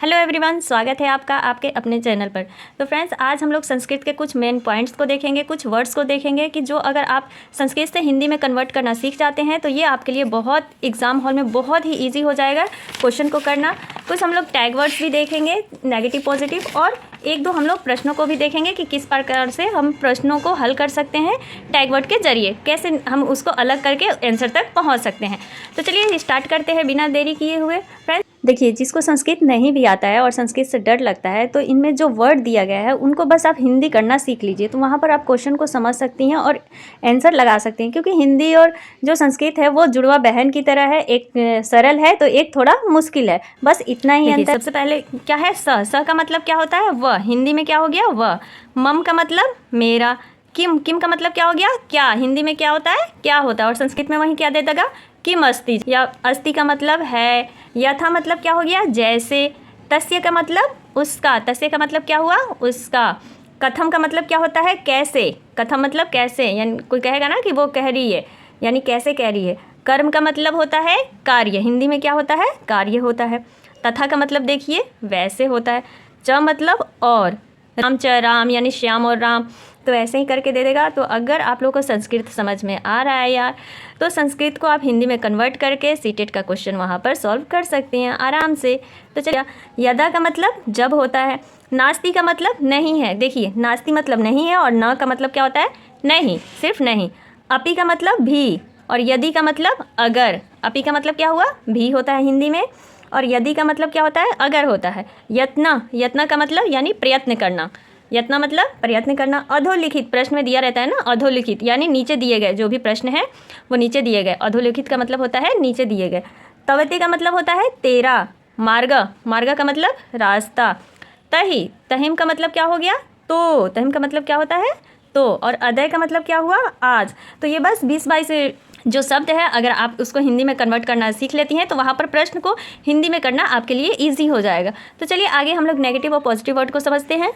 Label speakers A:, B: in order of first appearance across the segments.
A: Hello everyone, स्वागत है आपका आपके अपने चैनल पर। तो फ्रेंड्स, आज हम लोग संस्कृत के कुछ मेन पॉइंट्स को देखेंगे, कुछ वर्ड्स को देखेंगे कि जो अगर आप संस्कृत से हिंदी में कन्वर्ट करना सीख जाते हैं तो ये आपके लिए बहुत एग्जाम हॉल में बहुत ही इजी हो जाएगा क्वेश्चन को करना। कुछ हम लोग टैग वर्ड्स भी देखेंगे, नेगेटिव पॉजिटिव, और एक दो हम लोग प्रश्नों को भी देखेंगे कि किस प्रकार से हम प्रश्नों को हल कर सकते हैं टैग वर्ड के जरिए, कैसे हम उसको अलग करके आंसर तक पहुँच सकते हैं। तो चलिए स्टार्ट करते हैं बिना देरी किए हुए। फ्रेंड्स देखिए, जिसको संस्कृत नहीं भी आता है और संस्कृत से डर लगता है तो इनमें जो वर्ड दिया गया है उनको बस आप हिंदी करना सीख लीजिए, तो वहाँ पर आप क्वेश्चन को समझ सकती हैं और आंसर लगा सकती हैं। क्योंकि हिंदी और जो संस्कृत है वो जुड़वा बहन की तरह है, एक सरल है तो एक थोड़ा मुश्किल है, बस इतना ही अंतर। सबसे पहले क्या है, स का मतलब क्या होता है, वह। हिंदी में क्या हो गया, वह। मम का मतलब मेरा। किम का मतलब क्या हो गया, क्या। हिंदी में क्या होता है, क्या होता है, और संस्कृत में वहीं क्या दे देगा, किम अस्ति। या अस्ति का मतलब है। यथा मतलब क्या हो गया, जैसे। तस्य का मतलब उसका। तस्य का मतलब क्या हुआ, उसका। कथम का मतलब क्या होता है, कैसे। कथम मतलब कैसे, यानी कोई कहेगा ना कि वो कह रही है, यानी कैसे कह रही है। कर्म का मतलब होता है कार्य। हिंदी में क्या होता है, कार्य होता है। तथा का मतलब देखिए वैसे होता है। च मतलब और। राम च राम, यानी श्याम और राम, तो ऐसे ही करके दे देगा। तो अगर आप लोग को संस्कृत समझ में आ रहा है यार, तो संस्कृत को आप हिंदी में कन्वर्ट करके सीटेट का क्वेश्चन वहाँ पर सॉल्व कर सकती हैं आराम से। तो चलिए, यदा का मतलब जब होता है। नास्ति का मतलब नहीं है। देखिए, नास्ति मतलब नहीं है, और न का मतलब क्या होता है, नहीं, सिर्फ नहीं। अपि का मतलब भी, और यदि का मतलब अगर। अपि का मतलब क्या हुआ, भी होता है हिंदी में, और यदि का मतलब क्या होता है, अगर होता है। यत्न का मतलब यानी प्रयत्न करना। यत्न मतलब प्रयत्न करना। अधोलिखित, प्रश्न में दिया रहता है ना, अधोलिखित यानी नीचे दिए गए, जो भी प्रश्न है वो नीचे दिए गए। अधोलिखित का मतलब होता है नीचे दिए गए। तवते का मतलब होता है तेरा। मार्ग का मतलब रास्ता। तहिम का मतलब क्या हो गया, तो। तहिम का मतलब क्या होता है, तो। और अदय का मतलब क्या हुआ, आज। तो ये बस 20-22 जो शब्द है, अगर आप उसको हिंदी में कन्वर्ट करना सीख लेती हैं तो वहाँ पर प्रश्न को हिंदी में करना आपके लिए ईजी हो जाएगा। तो चलिए आगे हम लोग नेगेटिव और पॉजिटिव वर्ड को समझते हैं।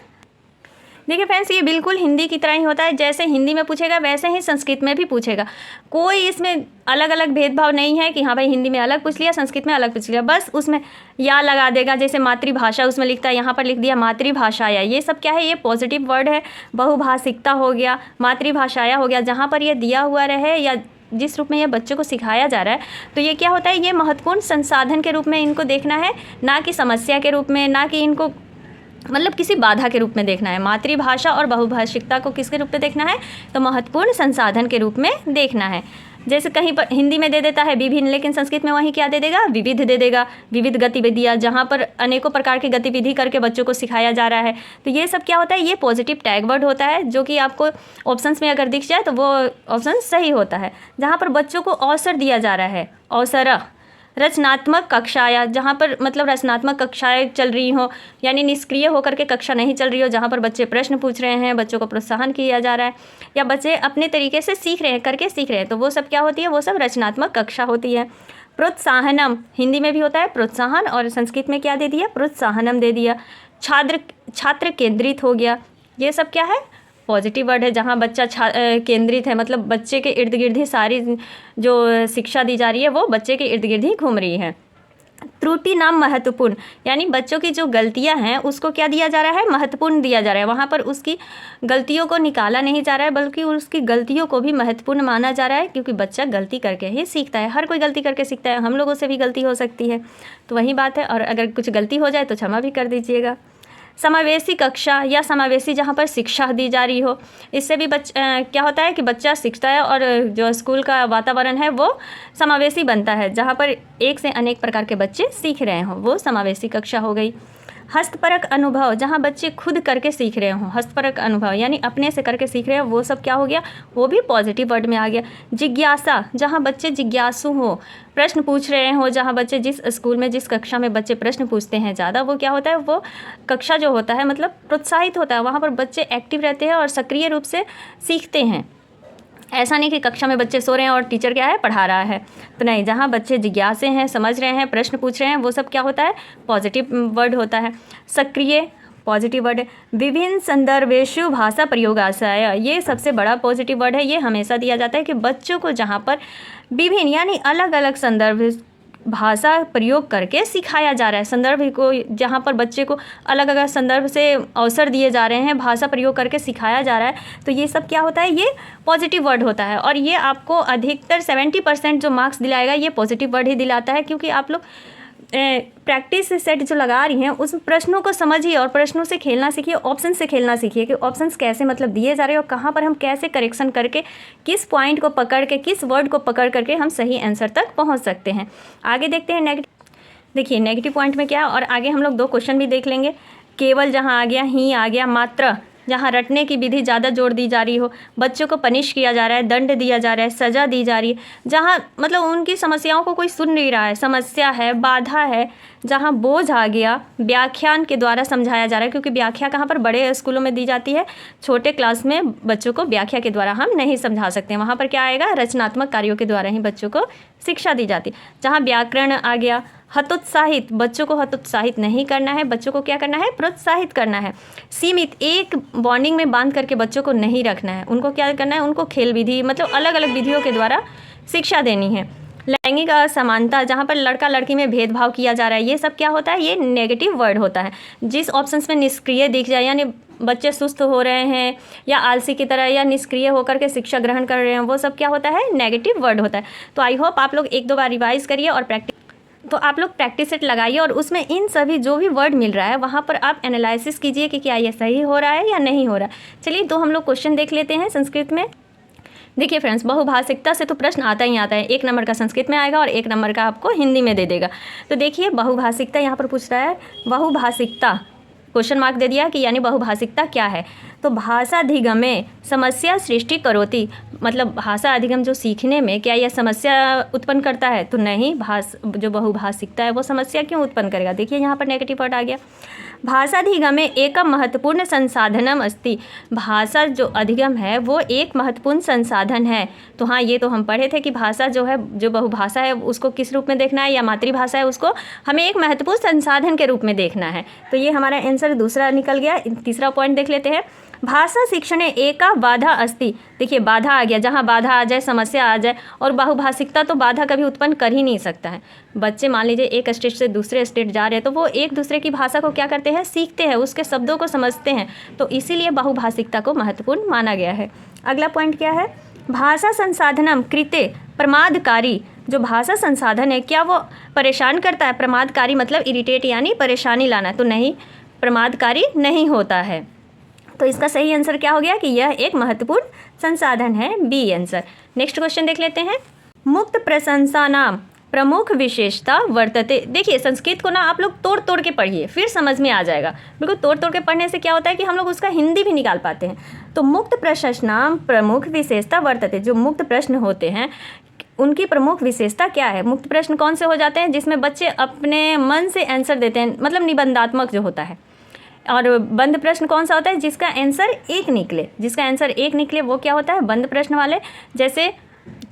A: देखिए फ्रेंड्स, ये बिल्कुल हिंदी की तरह ही होता है। जैसे हिंदी में पूछेगा वैसे ही संस्कृत में भी पूछेगा। कोई इसमें अलग अलग भेदभाव नहीं है कि हाँ भाई हिंदी में अलग पूछ लिया, संस्कृत में अलग पूछ लिया। बस उसमें या लगा देगा, जैसे मातृभाषा उसमें लिखता है, यहाँ पर लिख दिया मातृभाषाया। ये सब क्या है, ये पॉजिटिव वर्ड है। बहुभाषिकता हो गया, मातृभाषाया हो गया। जहाँ पर ये दिया हुआ रहे या जिस रूप में ये बच्चों को सिखाया जा रहा है, तो ये क्या होता है, ये महत्वपूर्ण संसाधन के रूप में इनको देखना है, ना कि समस्या के रूप में, ना कि इनको मतलब किसी बाधा के रूप में देखना है। मातृभाषा और बहुभाषिकता को किसके रूप में देखना है, तो महत्वपूर्ण संसाधन के रूप में देखना है। जैसे कहीं पर हिंदी में दे देता है विभिन्न, लेकिन संस्कृत में वहीं क्या दे देगा, विविध दे देगा। विविध गतिविधियाँ, जहाँ पर अनेकों प्रकार की गतिविधि करके बच्चों को सिखाया जा रहा है। तो ये सब क्या होता है, ये पॉजिटिव टैग वर्ड होता है, जो कि आपको ऑप्शंस में अगर दिख जाए तो वो ऑप्शन सही होता है। जहाँ पर बच्चों को अवसर दिया जा रहा है, अवसर। रचनात्मक कक्षाएं, जहाँ पर मतलब रचनात्मक कक्षाएं चल रही हो, यानी निष्क्रिय होकर के कक्षा नहीं चल रही हो, जहाँ पर बच्चे प्रश्न पूछ रहे हैं, बच्चों को प्रोत्साहन किया जा रहा है, या बच्चे अपने तरीके से सीख रहे हैं, करके सीख रहे हैं, तो वो सब क्या होती है, वो सब रचनात्मक कक्षा होती है। प्रोत्साहनम, हिंदी में भी होता है प्रोत्साहन, और संस्कृत में क्या दे दिया, प्रोत्साहनम दे दिया। छात्र केंद्रित हो गया। ये सब क्या है, पॉजिटिव वर्ड है। जहाँ बच्चा केंद्रित है, मतलब बच्चे के इर्द गिर्द ही सारी जो शिक्षा दी जा रही है वो बच्चे के इर्द गिर्द ही घूम रही है। त्रुटि नाम महत्वपूर्ण, यानी बच्चों की जो गलतियां हैं उसको क्या दिया जा रहा है, महत्वपूर्ण दिया जा रहा है। वहाँ पर उसकी गलतियों को निकाला नहीं जा रहा है, बल्कि उसकी गलतियों को भी महत्वपूर्ण माना जा रहा है, क्योंकि बच्चा गलती करके ही सीखता है। हर कोई गलती करके सीखता है, हम लोगों से भी गलती हो सकती है, तो वही बात है। और अगर कुछ गलती हो जाए तो क्षमा भी कर दीजिएगा। समावेशी कक्षा या समावेशी, जहाँ पर शिक्षा दी जा रही हो, इससे भी क्या होता है कि बच्चा सीखता है, और जो स्कूल का वातावरण है वो समावेशी बनता है, जहाँ पर एक से अनेक प्रकार के बच्चे सीख रहे हों, वो समावेशी कक्षा हो गई। हस्तपरक अनुभव, जहाँ बच्चे खुद करके सीख रहे हों, हस्तपरक अनुभव यानी अपने से करके सीख रहे हैं, वो सब क्या हो गया, वो भी पॉजिटिव वर्ड में आ गया। जिज्ञासा, जहाँ बच्चे जिज्ञासु हो, प्रश्न पूछ रहे हो, जहाँ बच्चे जिस स्कूल में जिस कक्षा में बच्चे प्रश्न पूछते हैं ज़्यादा, वो क्या होता है, वो कक्षा जो होता है मतलब प्रोत्साहित होता है। वहाँ पर बच्चे एक्टिव रहते हैं और सक्रिय रूप से सीखते हैं। ऐसा नहीं कि कक्षा में बच्चे सो रहे हैं और टीचर क्या है, पढ़ा रहा है, तो नहीं। जहाँ बच्चे जिज्ञासे हैं, समझ रहे हैं, प्रश्न पूछ रहे हैं, वो सब क्या होता है, पॉजिटिव वर्ड होता है। सक्रिय पॉजिटिव वर्ड है। विभिन्न संदर्भेषु भाषा प्रयोगाशय, ये सबसे बड़ा पॉजिटिव वर्ड है। ये हमेशा दिया जाता है कि बच्चों को जहाँ पर विभिन्न यानी अलग अलग संदर्भ भाषा प्रयोग करके सिखाया जा रहा है। संदर्भ को जहाँ पर बच्चे को अलग अलग संदर्भ से अवसर दिए जा रहे हैं, भाषा प्रयोग करके सिखाया जा रहा है, तो ये सब क्या होता है, ये पॉजिटिव वर्ड होता है। और ये आपको अधिकतर 70% जो मार्क्स दिलाएगा ये पॉजिटिव वर्ड ही दिलाता है, क्योंकि आप लोग प्रैक्टिस सेट जो लगा रही हैं उस प्रश्नों को समझिए और प्रश्नों से खेलना सीखिए, ऑप्शन से खेलना सीखिए कि ऑप्शंस कैसे मतलब दिए जा रहे हैं और कहाँ पर हम कैसे करेक्शन करके किस पॉइंट को पकड़ के किस वर्ड को पकड़ करके हम सही आंसर तक पहुँच सकते हैं। आगे देखते हैं नेगेटिव। देखिए नेगेटिव पॉइंट में क्या है, और आगे हम लोग 2 क्वेश्चन भी देख लेंगे। केवल जहाँ आ गया, ही आ गया, मात्र जहाँ रटने की विधि ज़्यादा जोर दी जा रही हो, बच्चों को पनिश किया जा रहा है, दंड दिया जा रहा है, सज़ा दी जा रही है, जहाँ मतलब उनकी समस्याओं को कोई सुन नहीं रहा है, समस्या है, बाधा है, जहाँ बोझ आ गया, व्याख्यान के द्वारा समझाया जा रहा है, क्योंकि व्याख्या कहाँ पर बड़े स्कूलों में दी जाती है, छोटे क्लास में बच्चों को व्याख्या के द्वारा हम नहीं समझा सकते। वहाँ पर क्या आएगा, रचनात्मक कार्यों के द्वारा ही बच्चों को शिक्षा दी जाती है। जहाँ व्याकरण आ गया, हतोत्साहित, बच्चों को हतोत्साहित नहीं करना है, बच्चों को क्या करना है, प्रोत्साहित करना है। सीमित, एक बॉन्डिंग में बांध करके बच्चों को नहीं रखना है, उनको क्या करना है, उनको खेल विधि मतलब अलग अलग विधियों के द्वारा शिक्षा देनी है। लैंगिक असमानता, जहाँ पर लड़का लड़की में भेदभाव किया जा रहा है, ये सब क्या होता है, ये नेगेटिव वर्ड होता है। जिस ऑप्शंस में निष्क्रिय दिख जाए, यानी बच्चे सुस्त हो रहे हैं या आलसी की तरह या निष्क्रिय होकर के शिक्षा ग्रहण कर रहे हैं, वो सब क्या होता है, नेगेटिव वर्ड होता है। तो आई होप आप लोग 1-2 बार रिवाइज करिए और प्रैक्टिस सेट लगाइए और उसमें इन सभी जो भी वर्ड मिल रहा है वहाँ पर आप एनालिसिस कीजिए कि क्या ये सही हो रहा है या नहीं हो रहा है। चलिए 2 हम लोग क्वेश्चन देख लेते हैं संस्कृत में। देखिए फ्रेंड्स, बहुभाषिकता से तो प्रश्न आता ही आता है। 1 नंबर का संस्कृत में आएगा और 1 नंबर का आपको हिंदी में दे देगा। तो देखिए बहुभाषिकता यहाँ पर पूछ रहा है, बहुभाषिकता क्वेश्चन मार्क दे दिया कि यानी बहुभाषिकता क्या है। तो भाषाधिगमे समस्या सृष्टि करोति, मतलब भाषा अधिगम जो सीखने में क्या यह समस्या उत्पन्न करता है, तो नहीं, जो बहुभाषिकता है वो समस्या क्यों उत्पन्न करेगा। देखिए यहाँ पर नेगेटिव वर्ड आ गया। भाषाधिगमे एकम महत्वपूर्ण संसाधनम अस्ति, भाषा जो अधिगम है वो एक महत्वपूर्ण संसाधन है। तो हाँ, ये तो हम पढ़े थे कि भाषा जो है, जो बहुभाषा है उसको किस रूप में देखना है, या मातृभाषा है उसको हमें एक महत्वपूर्ण संसाधन के रूप में देखना है। तो ये हमारा आंसर दूसरा निकल गया। तीसरा पॉइंट देख लेते हैं। भाषा शिक्षणे एका बाधा अस्ति, देखिए बाधा आ गया, जहाँ बाधा आ जाए, समस्या आ जाए, और बहुभाषिकता तो बाधा कभी उत्पन्न कर ही नहीं सकता है। बच्चे मान लीजिए एक स्टेट से दूसरे स्टेट जा रहे हैं तो वो एक दूसरे की भाषा को क्या करते हैं, सीखते हैं, उसके शब्दों को समझते हैं, तो इसीलिए बहुभाषिकता को महत्वपूर्ण माना गया है। अगला पॉइंट क्या है, भाषा संसाधनम कृते प्रमादकारी, जो भाषा संसाधन है क्या वो परेशान करता है, प्रमादकारी मतलब इरिटेट यानी परेशानी लाना, तो नहीं, प्रमादकारी नहीं होता है। तो इसका सही आंसर क्या हो गया कि यह एक महत्वपूर्ण संसाधन है, बी आंसर। नेक्स्ट क्वेश्चन देख लेते हैं। मुक्त प्रशंसा नाम प्रमुख विशेषता वर्तते, देखिए संस्कृत को ना आप लोग तोड़ तोड़ के पढ़िए, फिर समझ में आ जाएगा। बिल्कुल तोड़ तोड़ के पढ़ने से क्या होता है कि हम लोग उसका हिंदी भी निकाल पाते हैं। तो मुक्त प्रशंसा प्रमुख विशेषता वर्तते, जो मुक्त प्रश्न होते हैं उनकी प्रमुख विशेषता क्या है। मुक्त प्रश्न कौन से हो जाते हैं, जिसमें बच्चे अपने मन से आंसर देते हैं, मतलब निबंधात्मक जो होता है। और बंद प्रश्न कौन सा होता है, जिसका आंसर एक निकले, जिसका आंसर एक निकले वो क्या होता है, बंद प्रश्न वाले। जैसे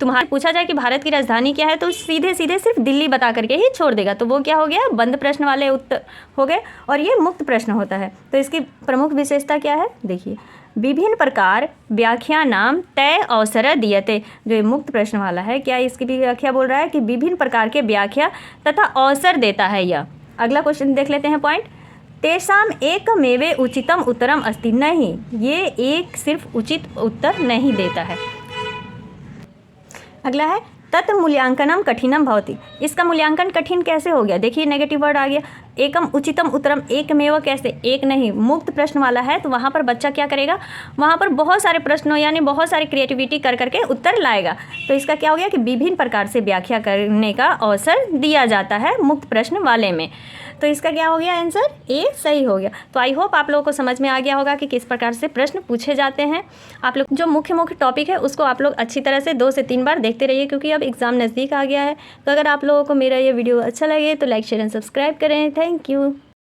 A: तुम्हारे पूछा जाए कि भारत की राजधानी क्या है, तो सीधे सीधे सिर्फ दिल्ली बता करके ही छोड़ देगा, तो वो क्या हो गया, बंद प्रश्न वाले उत्तर हो गए, और ये मुक्त प्रश्न होता है। तो इसकी प्रमुख विशेषता क्या है, देखिए विभिन्न प्रकार व्याख्यानाम तय अवसर दियते, जो ये मुक्त प्रश्न वाला है क्या इसकी भी व्याख्या बोल रहा है कि विभिन्न प्रकार के व्याख्या तथा अवसर देता है यह। अगला क्वेश्चन देख लेते हैं पॉइंट। तेषाम एकमेवे उचितम उत्तरम अस्ति, नहीं, ये एक सिर्फ उचित उत्तर नहीं देता है। अगला है तत् मूल्यांकनम कठिनम भवति, इसका मूल्यांकन कठिन कैसे हो गया, देखिए नेगेटिव वर्ड आ गया। एकम उचितम उत्तरम, एकमेव कैसे, एक नहीं, मुक्त प्रश्न वाला है, तो वहाँ पर बच्चा क्या करेगा, वहाँ पर बहुत सारे प्रश्नों यानी बहुत सारी क्रिएटिविटी कर करके उत्तर लाएगा। तो इसका क्या हो गया कि विभिन्न प्रकार से व्याख्या करने का अवसर दिया जाता है मुक्त प्रश्न वाले में। तो इसका क्या हो गया आंसर, ए सही हो गया। तो आई होप आप लोगों को समझ में आ गया होगा कि किस प्रकार से प्रश्न पूछे जाते हैं। आप लोग जो मुख्य टॉपिक है उसको आप लोग अच्छी तरह से 2 से 3 बार देखते रहिए, क्योंकि अब एग्ज़ाम नज़दीक आ गया है। तो अगर आप लोगों को मेरा ये वीडियो अच्छा लगे तो लाइक शेयर एंड सब्सक्राइब करें। Thank you.